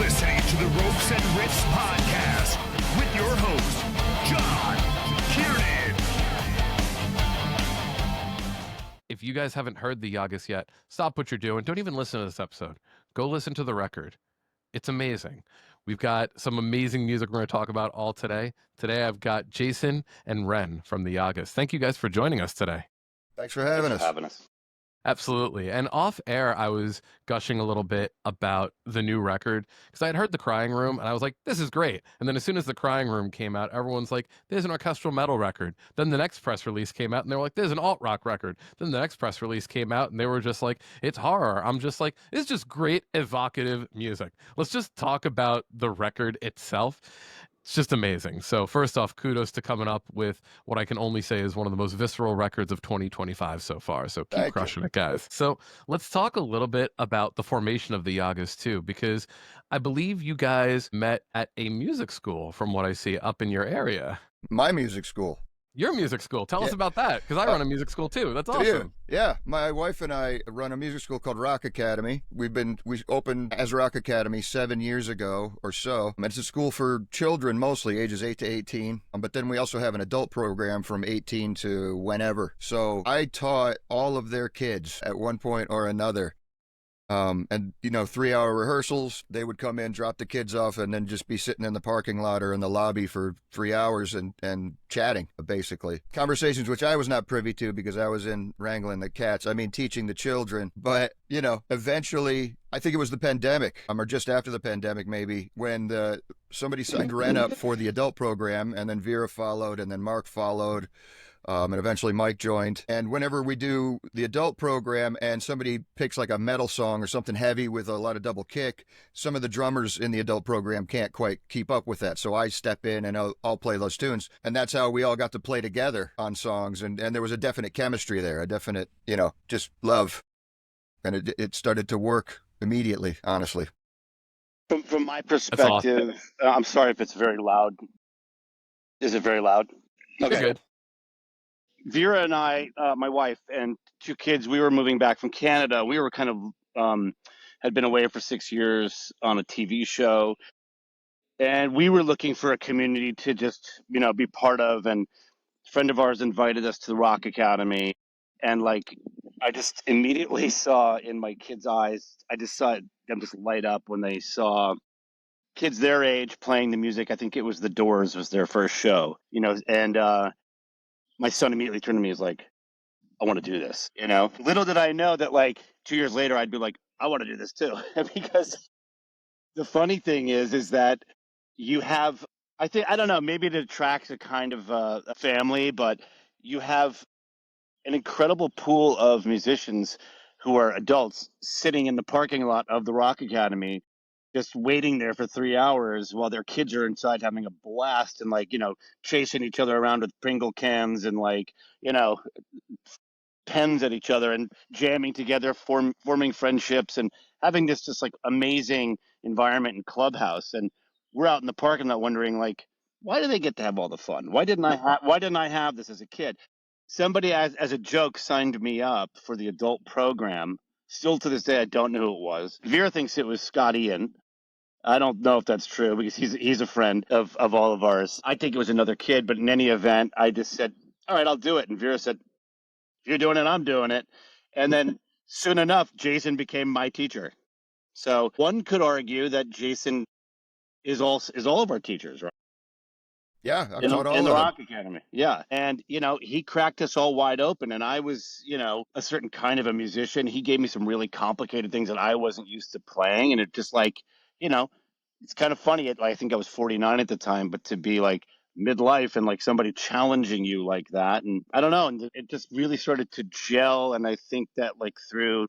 listening to the Ropes and Riffs podcast with your host, John Kiernan. If you guys haven't heard the Yagas yet, stop what you're doing. Don't even listen to this episode. Go listen to the record. It's amazing. We've got some amazing music we're going to talk about all today. Today I've got Jason and Renn from the Yagas. Thank you guys for joining us today. Thanks for having us. Absolutely. And off air, I was gushing a little bit about the new record because I had heard The Crying Room and I was like, this is great. And then as soon as The Crying Room came out, everyone's like, there's an orchestral metal record. Then the next press release came out and they were like, there's an alt rock record. Then the next press release came out and they were just like, it's horror. I'm just like, it's just great, evocative music. Let's just talk about the record itself. It's just amazing. So first off, kudos to coming up with what I can only say is one of the most visceral records of 2025 so far. So keep crushing it, guys. So let's talk a little bit about the formation of the Yagas too, because I believe you guys met at a music school from what I see up in your area. My music school. Your music school. Tell us about that, because I run a music school too. That's awesome. Yeah, my wife and I run a music school called Rock Academy. We opened as Rock Academy 7 years ago or so. It's a school for children, mostly ages 8 to 18. But then we also have an adult program from 18 to whenever. So I taught all of their kids at one point or another. And 3-hour rehearsals, they would come in, drop the kids off, and then just be sitting in the parking lot or in the lobby for 3 hours and chatting, basically. Conversations which I was not privy to because I was in wrangling the cats. I mean, teaching the children. But, eventually, I think it was the pandemic, or just after the pandemic, maybe, when somebody signed Renn up for the adult program, and then Vera followed, and then Mark followed. And eventually Mike joined. And whenever we do the adult program and somebody picks like a metal song or something heavy with a lot of double kick, some of the drummers in the adult program can't quite keep up with that. So I step in and I'll play those tunes. And that's how we all got to play together on songs. And there was a definite chemistry there, a definite, just love. And it started to work immediately, honestly. From my perspective, awesome. I'm sorry if it's very loud. Is it very loud? Okay. You're good. Vera and I, my wife and 2 kids, we were moving back from Canada. We were kind of had been away for 6 years on a TV show, and we were looking for a community to just be part of. And a friend of ours invited us to the Rock Academy, and I just immediately saw in my kids' eyes, I just saw them just light up when they saw kids their age playing the music. I think it was The Doors was their first show, and my son immediately turned to me and was like, I want to do this, Little did I know that 2 years later, I'd be like, I want to do this too. Because the funny thing is that you have, I don't know, maybe it attracts a kind of a family, but you have an incredible pool of musicians who are adults sitting in the parking lot of the Rock Academy, just waiting there for 3 hours while their kids are inside having a blast and chasing each other around with Pringle cans and pens at each other and jamming together, forming friendships and having this just amazing environment and clubhouse. And we're out in the parking lot wondering why do they get to have all the fun? Why didn't I have this as a kid? Somebody as a joke signed me up for the adult program. Still to this day, I don't know who it was. Vera thinks it was Scott Ian. I don't know if that's true because he's a friend of all of ours. I think it was another kid, but in any event, I just said, all right, I'll do it. And Vera said, if you're doing it, I'm doing it. And then soon enough, Jason became my teacher. So one could argue that Jason is all of our teachers, right? Yeah, I've taught all in the of Rock them. Academy. Yeah. And, he cracked us all wide open. And I was, a certain kind of a musician. He gave me some really complicated things that I wasn't used to playing. And it just it's kind of funny. I think I was 49 at the time, but to be midlife and somebody challenging you like that. And I don't know. And it just really started to gel. And I think that through,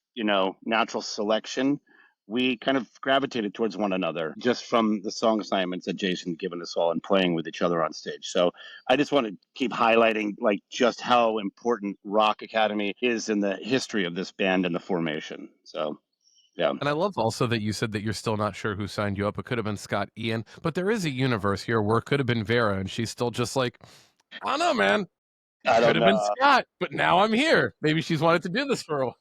natural selection, we kind of gravitated towards one another just from the song assignments that Jason had given us all and playing with each other on stage. So I just want to keep highlighting just how important Rock Academy is in the history of this band and the formation. So, yeah. And I love also that you said that you're still not sure who signed you up. It could have been Scott Ian, but there is a universe here where it could have been Vera and she's still just I don't know, man. It could have been Scott, but now I'm here. Maybe she's wanted to do this for a while.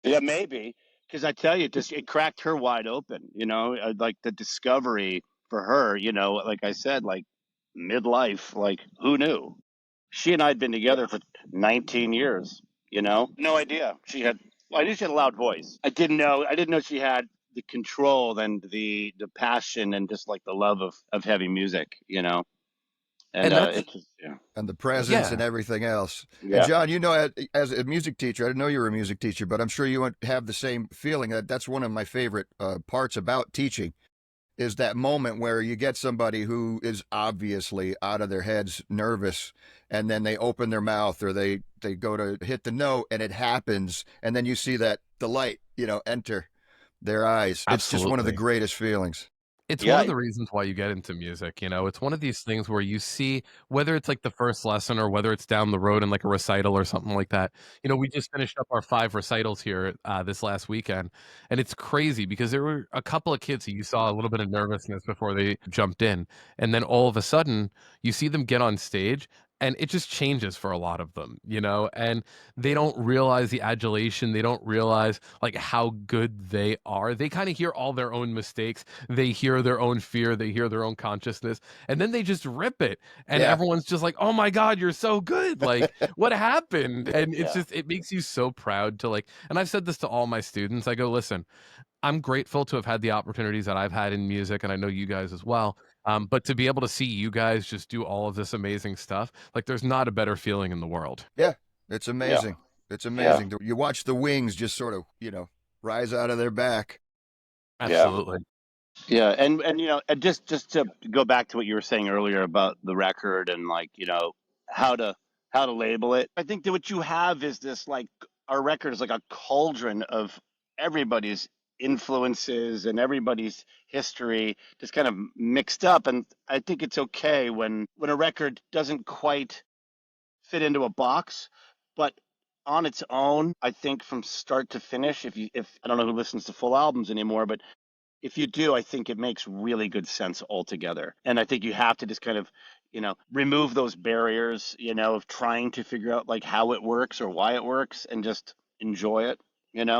Yeah, maybe. Because I tell you, it cracked her wide open. Like the discovery for her. Like I said, like midlife. Like who knew? She and I had been together for 19 years. No idea. I knew she had a loud voice. I didn't know she had the control and the passion and just like the love of heavy music. And And that's it just yeah. And the presence yeah. and everything else. And Yeah. John, as a music teacher, I didn't know you were a music teacher, but I'm sure you would have the same feeling. That's one of my favorite parts about teaching is that moment where you get somebody who is obviously out of their heads, nervous, and then they open their mouth or they go to hit the note and it happens, and then you see that delight, enter their eyes. It's just one of the Absolutely. greatest feelings. It's one Yeah. of the reasons why you get into music, It's one of these things where you see whether it's like the first lesson or whether it's down the road in like a recital or something like that. We just finished up our 5 recitals here this last weekend, and it's crazy because there were a couple of kids who you saw a little bit of nervousness before they jumped in, and then all of a sudden you see them get on stage and it just changes for a lot of them, and they don't realize the adulation. They don't realize like how good they are. They kind of hear all their own mistakes. They hear their own fear. They hear their own consciousness, and then they just rip it. And Yeah. everyone's just like, "Oh my God, you're so good! Like, what happened?" And it's Yeah. just it makes you so proud to like. And I've said this to all my students. I go, "Listen, I'm grateful to have had the opportunities that I've had in music, and I know you guys as well. But to be able to see you guys just do all of this amazing stuff, like there's not a better feeling in the world." Yeah, it's Yeah. amazing. It's amazing. You watch the wings just sort of, rise out of their back. Absolutely. Yeah, and just to go back to what you were saying earlier about the record and like how to label it. I think that what you have is this like our record is like a cauldron of everybody's influences and everybody's history just kind of mixed up, and I think it's okay when a record doesn't quite fit into a box, but on its own, I think from start to finish, if I don't know who listens to full albums anymore, but if you do, I think it makes really good sense altogether. And I think you have to just kind of, remove those barriers, of trying to figure out like how it works or why it works and just enjoy it, But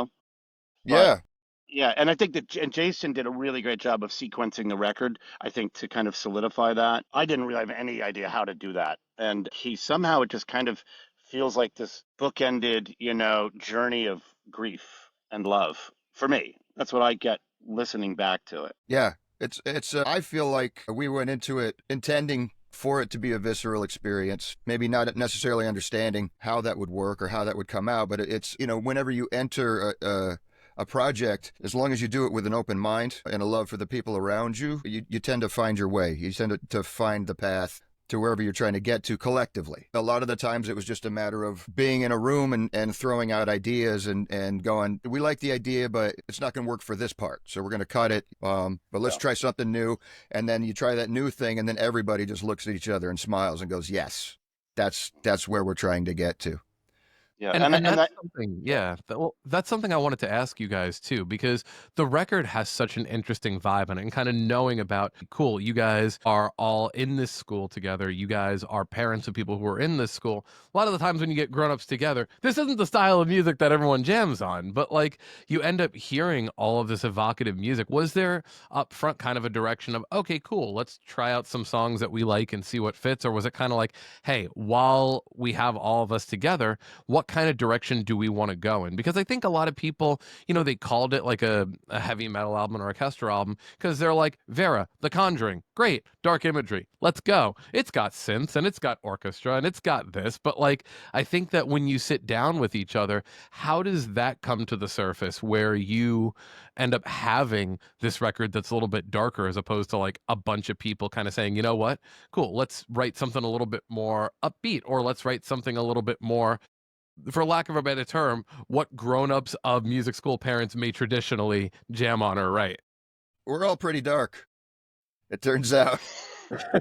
Yeah. yeah, and I think and Jason did a really great job of sequencing the record, I think, to kind of solidify that. I didn't really have any idea how to do that. And he somehow it just kind of feels like this bookended, journey of grief and love for me. That's what I get listening back to it. Yeah. It's I feel like we went into it intending for it to be a visceral experience, maybe not necessarily understanding how that would work or how that would come out, but it's, whenever you enter a project, as long as you do it with an open mind and a love for the people around you, you tend to find your way. You tend to find the path to wherever you're trying to get to collectively. A lot of the times it was just a matter of being in a room and throwing out ideas and going, we like the idea, but it's not going to work for this part. So we're going to cut it. But let's try something new. And then you try that new thing, and then everybody just looks at each other and smiles and goes, yes, that's where we're trying to get to. Yeah, And that's something, yeah. Well, that's something I wanted to ask you guys too, because the record has such an interesting vibe on it, and kind of knowing about, cool, you guys are all in this school together. You guys are parents of people who are in this school. A lot of the times when you get grown-ups together, this isn't the style of music that everyone jams on, but like you end up hearing all of this evocative music. Was there up front kind of a direction of, okay, cool, let's try out some songs that we like and see what fits? Or was it kind of like, hey, while we have all of us together, what kind of direction do we want to go in? Because I think a lot of people, they called it like a heavy metal album or orchestral album because they're like, Vera, The Conjuring, great, dark imagery, let's go. It's got synths and it's got orchestra and it's got this. But like, I think that when you sit down with each other, how does that come to the surface where you end up having this record that's a little bit darker as opposed to like a bunch of people kind of saying, you know what, cool, let's write something a little bit more upbeat, or let's write something a little bit more, for lack of a better term, what grown-ups of music school parents may traditionally jam on or write? We're all pretty dark, it turns out.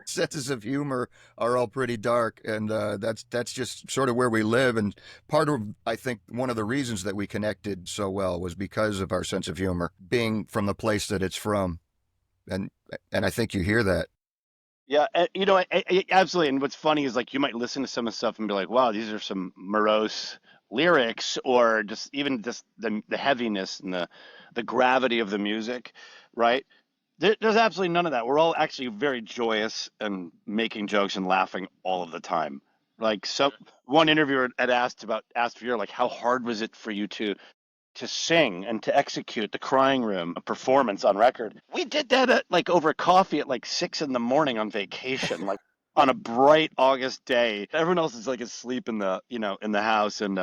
Senses of humor are all pretty dark, and that's just sort of where we live. And part of, I think, one of the reasons that we connected so well was because of our sense of humor, being from the place that it's from. And I think you hear that. Yeah, absolutely. And what's funny is like you might listen to some of the stuff and be like, "Wow, these are some morose lyrics or just even just the heaviness and the gravity of the music, right? There's absolutely none of that. We're all actually very joyous and making jokes and laughing all of the time. Like one interviewer had asked Vera, like, how hard was it for you to sing and to execute the crying room a performance on record? We did that at like over coffee at like 6 a.m. on vacation, like on a bright August day. Everyone else is like asleep in the house, and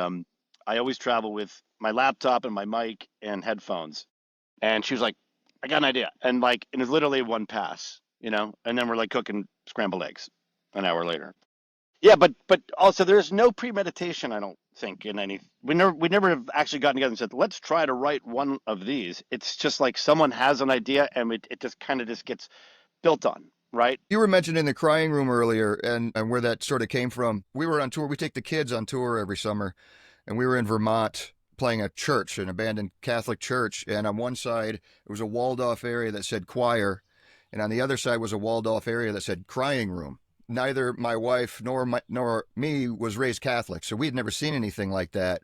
I always travel with my laptop and my mic and headphones. And she was like, I got an idea. And like, and it's literally one pass, and then we're like cooking scrambled eggs an hour later. Yeah, but also there's no premeditation, I don't think, in any. We never have actually gotten together and said, let's try to write one of these. It's just like someone has an idea and it just kind of just gets built on, right? You were mentioning the crying room earlier and where that sort of came from. We were on tour. We take the kids on tour every summer, and we were in Vermont playing a church, an abandoned Catholic church. And on one side, it was a walled off area that said choir. And on the other side was a walled off area that said crying room. Neither my wife nor me was raised Catholic, so we had never seen anything like that.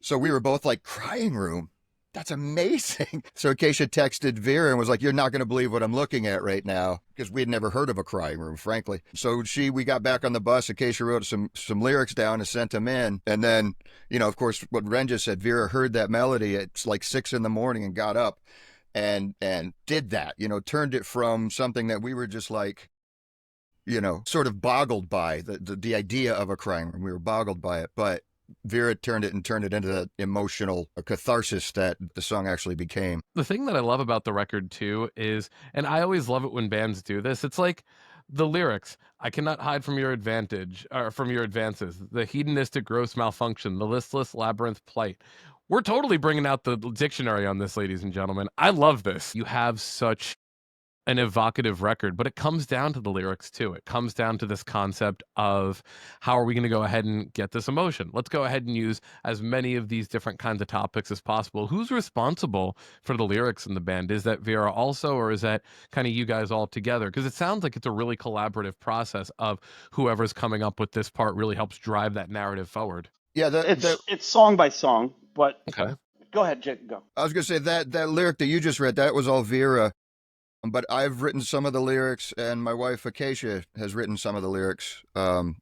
So we were both like, crying room? That's amazing. So Acacia texted Vera and was like, you're not going to believe what I'm looking at right now, because we had never heard of a crying room, frankly. So we got back on the bus. Acacia wrote some lyrics down and sent them in. And then, of course, what Ren just said, Vera heard that melody at like 6 a.m. and got up and did that, turned it from something that we were just like, sort of boggled by the idea of a crying room. We were boggled by it, but Vera turned it into the emotional catharsis that the song actually became. The thing that I love about the record too is, and I always love it when bands do this, it's like the lyrics, I cannot hide from your advantage, or from your advances, the hedonistic gross malfunction, the listless labyrinth plight. We're totally bringing out the dictionary on this, ladies and gentlemen. I love this. You have such an evocative record, but it comes down to the lyrics too. It comes down to this concept of how are we going to go ahead and get this emotion? Let's go ahead and use as many of these different kinds of topics as possible. Who's responsible for the lyrics in the band? Is that Vera also, or is that kind of you guys all together? Because it sounds like it's a really collaborative process of whoever's coming up with this part really helps drive that narrative forward. Yeah, it's song by song, but Okay. Go ahead, Jake, go. I was going to say that lyric that you just read, that was all Vera. But I've written some of the lyrics, and my wife Acacia has written some of the lyrics to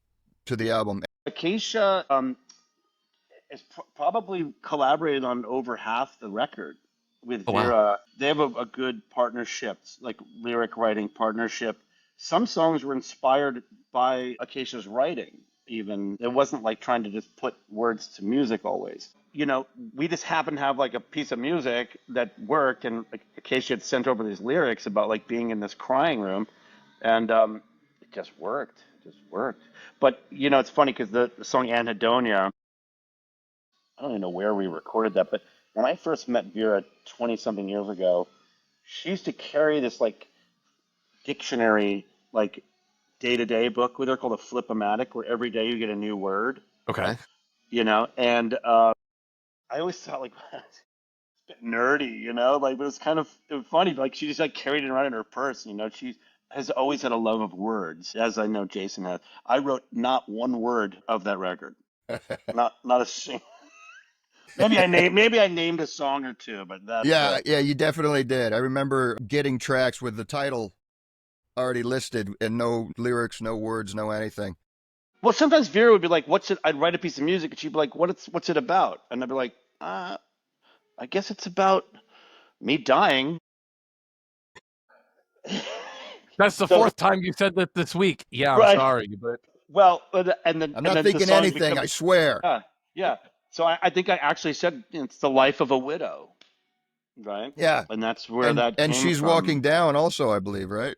the album. Acacia has probably collaborated on over half the record with Vera. Wow. They have a good partnership, like lyric writing partnership. Some songs were inspired by Acacia's writing, even. It wasn't like trying to just put words to music always. We just happened to have like a piece of music that worked, and Acacia had sent over these lyrics about like being in this crying room, and it just worked. But it's funny because the song Anhedonia, I don't even know where we recorded that, but when I first met Vera 20-something years ago, she used to carry this like dictionary, like day-to-day book with her called a Flip-O-Matic, where every day you get a new word. Okay. And I always thought like it's a bit nerdy, like, but it was funny. Like she just like carried it around in her purse. She has always had a love of words, as I know Jason has. I wrote not one word of that record, not a single. Maybe I named a song or two, but that's yeah, you definitely did. I remember getting tracks with the title already listed and no lyrics, no words, no anything. Well, sometimes Vera would be like, "What's it?" I'd write a piece of music, and she'd be like, "What's it about?" And I'd be like, I guess it's about me dying." That's the fourth time you said that this week. Yeah, I'm right. Sorry, but I'm not thinking anything. I swear. Yeah. So I think I actually said it's the life of a widow, right? Yeah. And that's where that came and she's from. walking down, also, I believe, right?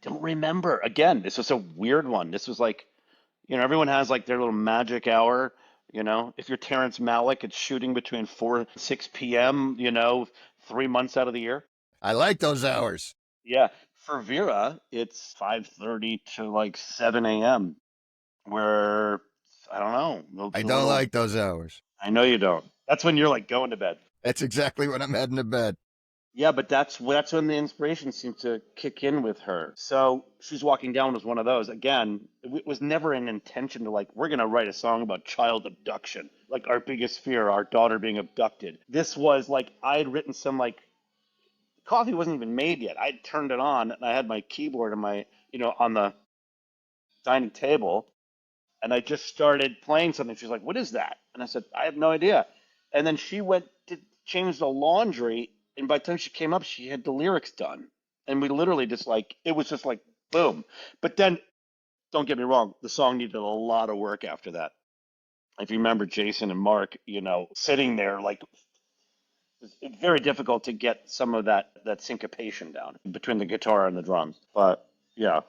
Don't remember. Again, this was a weird one. This was like, everyone has like their little magic hour. If you're Terrence Malick, it's shooting between 4 and 6 p.m. 3 months out of the year. I like those hours. Yeah. For Vera, it's 5:30 to like 7 a.m. Where I don't know. I don't like those hours. I know you don't. That's when you're like going to bed. That's exactly when I'm heading to bed. Yeah, but that's when the inspiration seemed to kick in with her. So She's Walking Down was one of those. Again, it was never an intention to like, we're gonna write a song about child abduction, like our biggest fear, our daughter being abducted. This was like I had written some like coffee wasn't even made yet. I'd turned it on and I had my keyboard on my on the dining table, and I just started playing something. She's like, "What is that?" And I said, "I have no idea." And then she went to change the laundry, and by the time she came up, she had the lyrics done. And we literally just like it was just like boom. But then, don't get me wrong, the song needed a lot of work after that. If you remember Jason and Mark, sitting there like it's very difficult to get some of that syncopation down between the guitar and the drums. But yeah,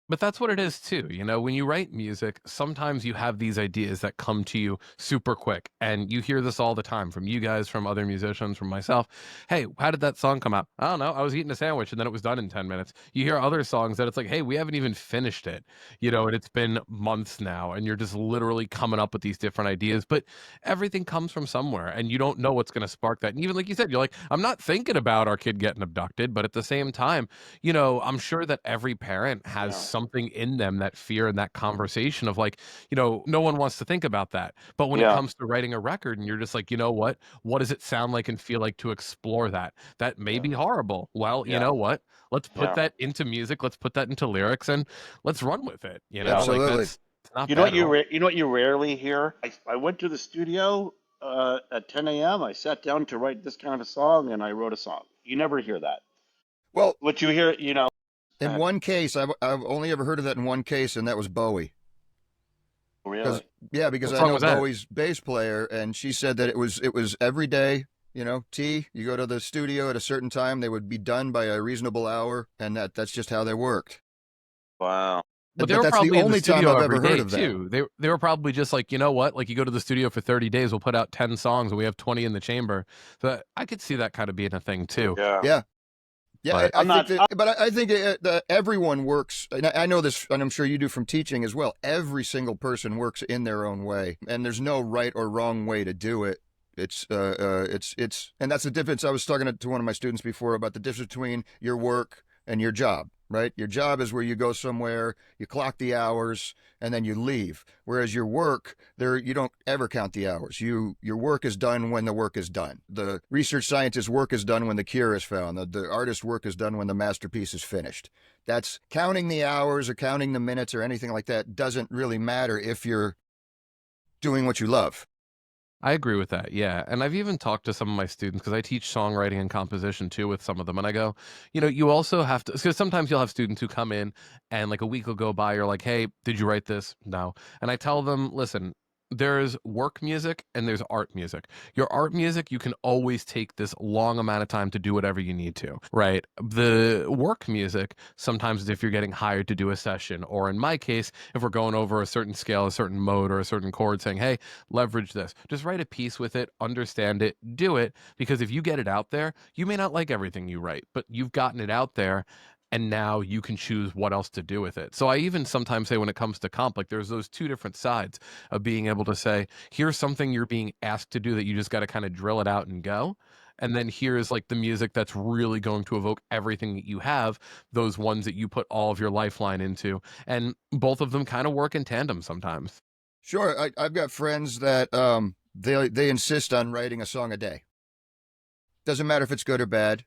But that's what it is too. When you write music, sometimes you have these ideas that come to you super quick. And you hear this all the time from you guys, from other musicians, from myself. Hey, how did that song come out? I don't know. I was eating a sandwich and then it was done in 10 minutes. You hear other songs that it's like, hey, we haven't even finished it, and it's been months now. And you're just literally coming up with these different ideas. But everything comes from somewhere and you don't know what's going to spark that. And even like you said, you're like, I'm not thinking about our kid getting abducted. But at the same time, I'm sure that every parent has yeah, something in them, that fear and that conversation of like, no one wants to think about that. But when it yeah, comes to writing a record and you're just like, what does it sound like and feel like to explore that? That may yeah, be horrible. Well, you yeah, know what? Let's put yeah, that into music. Let's put that into lyrics and let's run with it. yeah. Like Absolutely. that's it's not bad at all. You know what you rarely hear? I went to the studio at 10 a.m. I sat down to write this kind of a song, and I wrote a song. You never hear that. Well, What you hear, in uh, one case, I've only ever heard of that in one case, and that was Bowie. Because really, because What I song know was that? Bowie's bass player, and she said that it was every day. You go to the studio at a certain time, they would be done by a reasonable hour, and that's just how they worked. wow, But they But were that's the probably in the only time studio I've every ever heard day of that. too. They were probably just like, you know what? Like you go to the studio for 30 days, we'll put out 10 songs and we have 20 in the chamber. So I could see that kind of being a thing too. yeah. Yeah, yeah. But I I'm think not. that, but I think that everyone works. And I know this, and I'm sure you do from teaching as well. Every single person works in their own way, and there's no right or wrong way to do it. And that's the difference. I was talking to one of my students before about the difference between your work and your job, right? Your job is where you go somewhere, you clock the hours, and then you leave. Whereas your work, you don't ever count the hours. Your work is done when the work is done. The research scientist's work is done when the cure is found. The artist's work is done when the masterpiece is finished. That's counting the hours or counting the minutes or anything like that doesn't really matter if you're doing what you love. I agree with that. Yeah. And I've even talked to some of my students because I teach songwriting and composition too with some of them. And I go, you also have to, because sometimes you'll have students who come in and like a week will go by, you're like, hey, did you write this? No. And I tell them, listen, there's work music and there's art music. Your art music, you can always take this long amount of time to do whatever you need to, right? The work music, sometimes if you're getting hired to do a session, or in my case, if we're going over a certain scale, a certain mode, or a certain chord, saying, hey, leverage this. Just write a piece with it, understand it, do it. Because if you get it out there, you may not like everything you write, but you've gotten it out there. And now you can choose what else to do with it. So I even sometimes say when it comes to comp, like there's those two different sides of being able to say, here's something you're being asked to do that you just got to kind of drill it out and go. And then here's like the music that's really going to evoke everything that you have, those ones that you put all of your lifeline into. And both of them kind of work in tandem sometimes. Sure, I've got friends that they insist on writing a song a day. Doesn't matter if it's good or bad,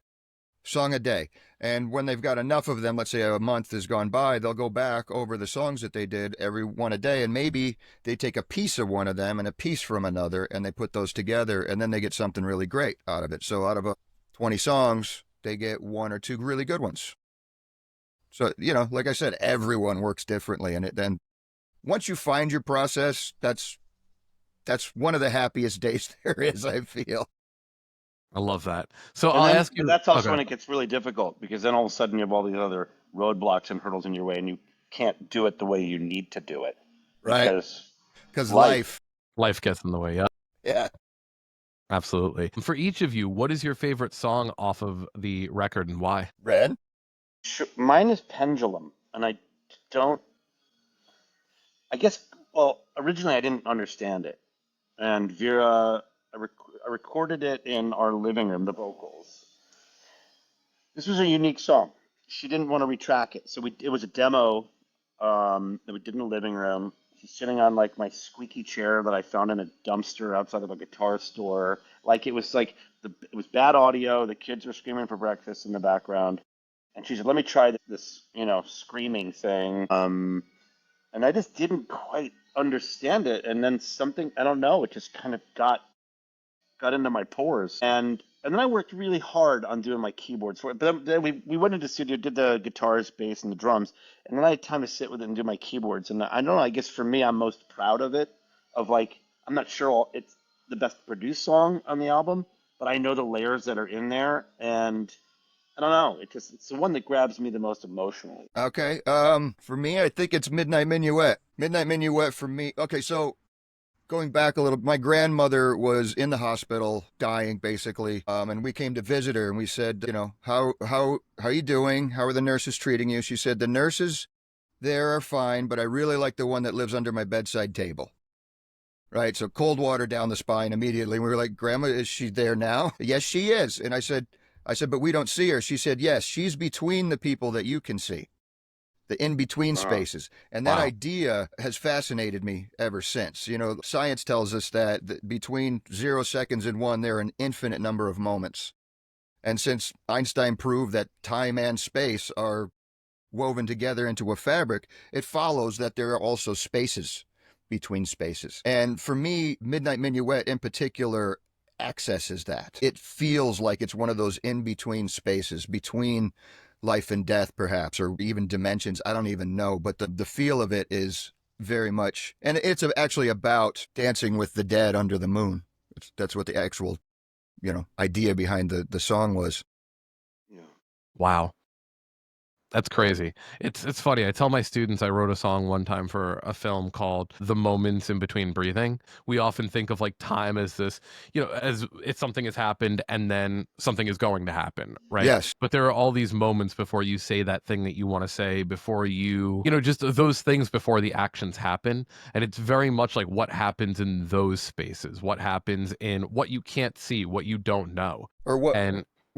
song a day. And when they've got enough of them, let's say a month has gone by, they'll go back over the songs that they did, every one a day, and maybe they take a piece of one of them and a piece from another, and they put those together, and then they get something really great out of it. So out of 20 songs, they get one or two really good ones. So, like I said, everyone works differently, and then once you find your process, that's one of the happiest days there is, I feel. I love that. So And I'll then ask you. that's also Okay. when it gets really difficult because then all of a sudden you have all these other roadblocks and hurdles in your way, and you can't do it the way you need to do it Right? because Because life. Life gets in the way. Yeah, yeah. absolutely. For each of you, what is your favorite song off of the record and why? Red? Mine is Pendulum, and I don't. I guess. Well, originally I didn't understand it, and Vera, I recorded it in our living room, the vocals, This was a unique song. She didn't want to retrack it, so it was a demo that we did in the living room. She's sitting on like my squeaky chair that I found in a dumpster outside of a guitar store. Like it was bad audio. The kids were screaming for breakfast in the background, and she said, "Let me try this, screaming thing." And I just didn't quite understand it. And then something, I don't know, it just kind of got into my pores. And then I worked really hard on doing my keyboards for it. But then we went into the studio, did the guitars, bass, and the drums, and then I had time to sit with it and do my keyboards. And I don't know, I guess for me, I'm most proud of it. Of like, I'm not sure it's the best produced song on the album, but I know the layers that are in there, and I don't know, it's the one that grabs me the most emotionally. Okay. For me, I think it's Midnight Minuet. Midnight Minuet for me. Okay, so going back a little, my grandmother was in the hospital, dying basically, and we came to visit her, and we said, how are you doing? How are the nurses treating you? She said, the nurses there are fine, but I really like the one that lives under my bedside table. Right, so cold water down the spine immediately. We were like, Grandma, is she there now? Yes, she is. And I said, but we don't see her. She said, yes, she's between the people that you can see, the in-between spaces. And that idea has fascinated me ever since. Science tells us that between 0 seconds and 1, there are an infinite number of moments. And since Einstein proved that time and space are woven together into a fabric, it follows that there are also spaces between spaces. And for me, Midnight Minuet in particular accesses that. It feels like it's one of those in-between spaces, between life and death, perhaps, or even dimensions. I don't even know, but the feel of it is very much, and it's actually about dancing with the dead under the moon. That's what the actual, idea behind the song was. Yeah. Wow. That's crazy. It's funny. I tell my students I wrote a song one time for a film called The Moments in Between Breathing. We often think of like time as this, as if something has happened and then something is going to happen, right? Yes. But there are all these moments before you say that thing that you want to say, before just those things before the actions happen. And it's very much like what happens in those spaces, what happens in what you can't see, what you don't know. Or what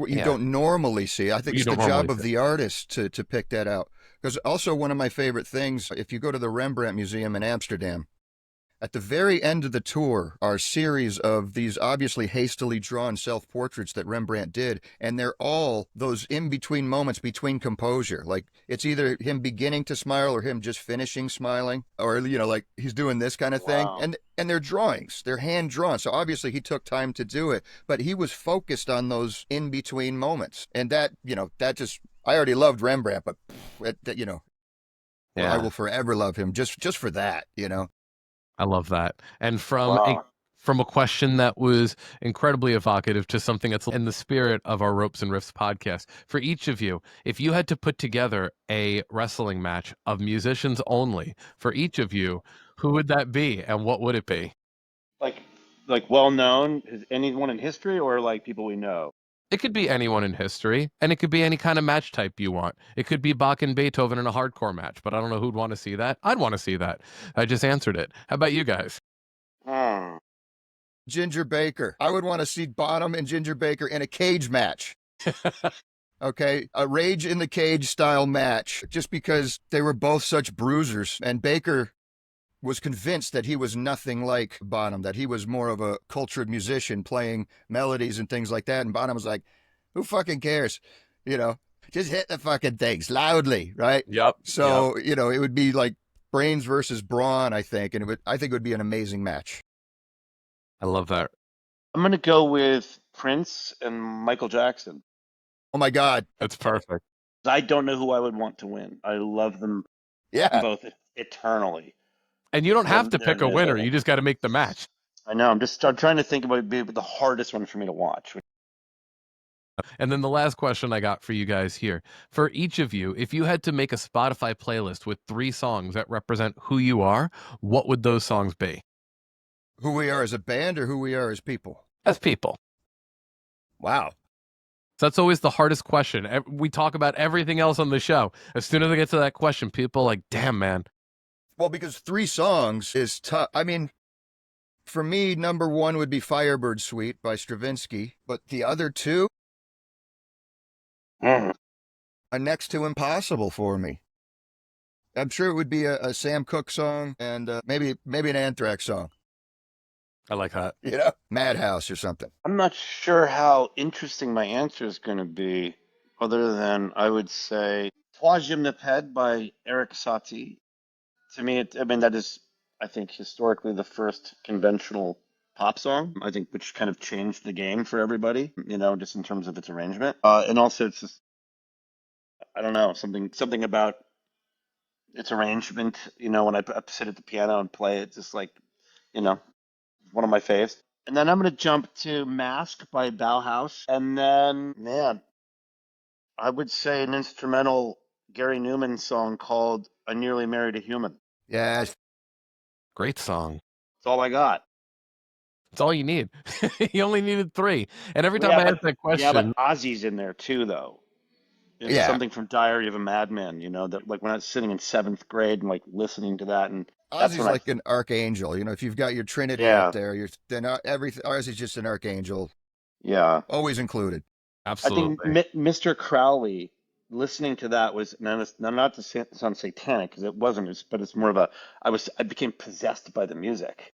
you Yeah. don't normally see. I think You it's the don't normally job of see. the artist to pick that out. Because also one of my favorite things, if you go to the Rembrandt Museum in Amsterdam, at the very end of the tour are a series of these obviously hastily drawn self-portraits that Rembrandt did, and they're all those in-between moments between composure. Like, it's either him beginning to smile or him just finishing smiling, or, like he's doing this kind of thing. Wow. And they're drawings. They're hand-drawn, so obviously he took time to do it, but he was focused on those in-between moments. And that, that just, I already loved Rembrandt, but, I will forever love him just for that, I love that. And Wow. from a question that was incredibly evocative to something that's in the spirit of our Ropes and Riffs podcast, for each of you, if you had to put together a wrestling match of musicians only for each of you, who would that be and what would it be? Like well known, is anyone in history or like people we know? It could be anyone in history, and it could be any kind of match type you want. It could be Bach and Beethoven in a hardcore match, but I don't know who'd want to see that. I'd want to see that. I just answered it. How about you guys? Hmm. Ginger Baker. I would want to see Bonham and Ginger Baker in a cage match. Okay, a Rage in the Cage style match, just because they were both such bruisers. And Baker was convinced that he was nothing like Bonham, that he was more of a cultured musician playing melodies and things like that. And Bonham was like, who fucking cares? Just hit the fucking things loudly, right? Yep. So, it would be like brains versus brawn, I think. And I think it would be an amazing match. I love that. I'm gonna go with Prince and Michael Jackson. Oh my God. That's perfect. I don't know who I would want to win. I love them Yeah. both eternally. And you don't have to They're pick a winner. the- You just got to make the match. I know. I'm trying to think about the hardest one for me to watch. And then the last question I got for you guys here. For each of you, if you had to make a Spotify playlist with 3 songs that represent who you are, what would those songs be? Who we are as a band or who we are as people? As people. Wow. So that's always the hardest question. We talk about everything else on the show. As soon as I get to that question, people are like, damn, man. Well, because 3 songs is tough. I mean, for me, number 1 would be Firebird Suite by Stravinsky, but the other 2, Mm. next to impossible for me. I'm sure it would be a Sam Cooke song and maybe an Anthrax song. I like that. You know, Madhouse or something. I'm not sure how interesting my answer is going to be, other than I would say Troisième de Ped by Eric Satie. To me, I mean, that is, I think, historically the first conventional pop song, I think, which kind of changed the game for everybody, just in terms of its arrangement. And also, it's just, I don't know, something about its arrangement, when I sit at the piano and play it, just like, you know, one of my faves. And then I'm going to jump to Mask by Bauhaus. And then, man, I would say an instrumental Gary Newman song called I Nearly Married a Human. Yeah, Great song. That's all I got. It's all you need. You only needed 3. And every time Yeah, I ask that question, but Ozzy's in there too, though. It's yeah. something from Diary of a Madman, that like when I was sitting in 7th grade and like listening to that, and that's Ozzy's when like an archangel. You know, if you've got your Trinity Yeah. up there, then everything. Ozzy's just an archangel, yeah. always included. I think absolutely. Mr. Crowley, listening to that was not to sound satanic because it wasn't, but it's more of I became possessed by the music.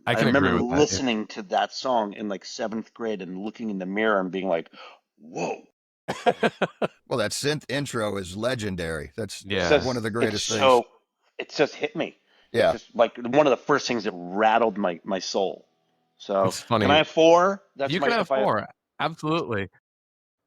I I can agree remember with that. listening to that song in like 7th grade and looking in the mirror and being like, "Whoa!" Well, that synth intro is legendary. That's Yeah. one of the greatest things. So it just hit me. Yeah. It's just like one of the first things that rattled my soul. So It's funny. can I have 4? That's You my can have if I- 4. Absolutely.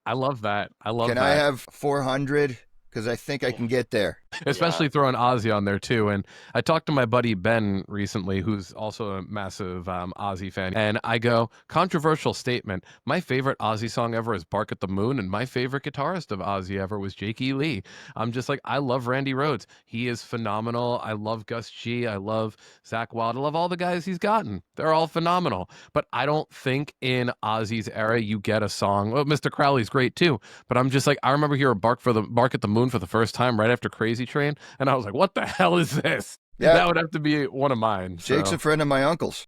I love that. I love Can that. I have 400? Because I think I can get there. Especially throwing Ozzy on there too. And I talked to my buddy Ben recently, who's also a massive Ozzy fan, and I go, controversial statement, my favorite Ozzy song ever is Bark at the Moon, and my favorite guitarist of Ozzy ever was Jake E. Lee. I'm just like, I love Randy Rhoads. He is phenomenal. I love Gus G. I love Zach Wild. I love all the guys he's gotten. They're all phenomenal. But I don't think in Ozzy's era you get a song. Well, Mr. Crowley's great too, but I'm just like, I remember hearing Bark at the Moon for the first time right after Crazy Train, and I was like, what the hell is this? Yeah. That would have to be one of mine. Jake's a friend of my uncle's.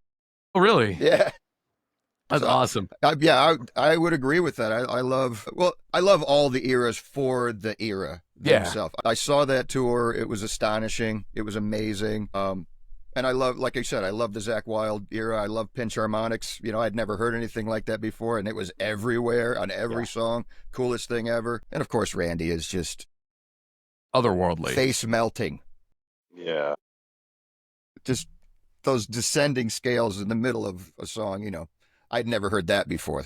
Oh, really? Yeah. That's awesome. I would agree with that. I love all the eras for the era themselves. I saw that tour. It was astonishing. It was amazing. And I love, like I said, I love the Zach Wild era. I love pinch harmonics. I'd never heard anything like that before, and it was everywhere on every song. Coolest thing ever. And of course, Randy is just Otherworldly. face melting. Yeah. Just those descending scales in the middle of a song, I'd never heard that before.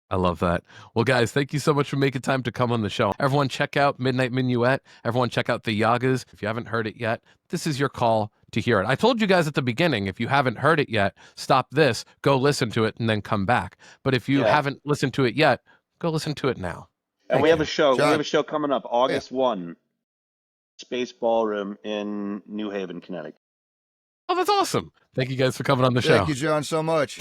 I love that. Well, guys, thank you so much for making time to come on the show. Everyone check out Midnight Minuet. Everyone check out the Yagas. If you haven't heard it yet, this is your call to hear it. I told you guys at the beginning, if you haven't heard it yet, stop this, go listen to it, and then come back. But if you haven't listened to it yet, go listen to it now. And we have a show. John. We have a show coming up August 1, Space Ballroom in New Haven, Connecticut. Oh, that's awesome. Thank you guys for coming on the show. Thank you, John, so much.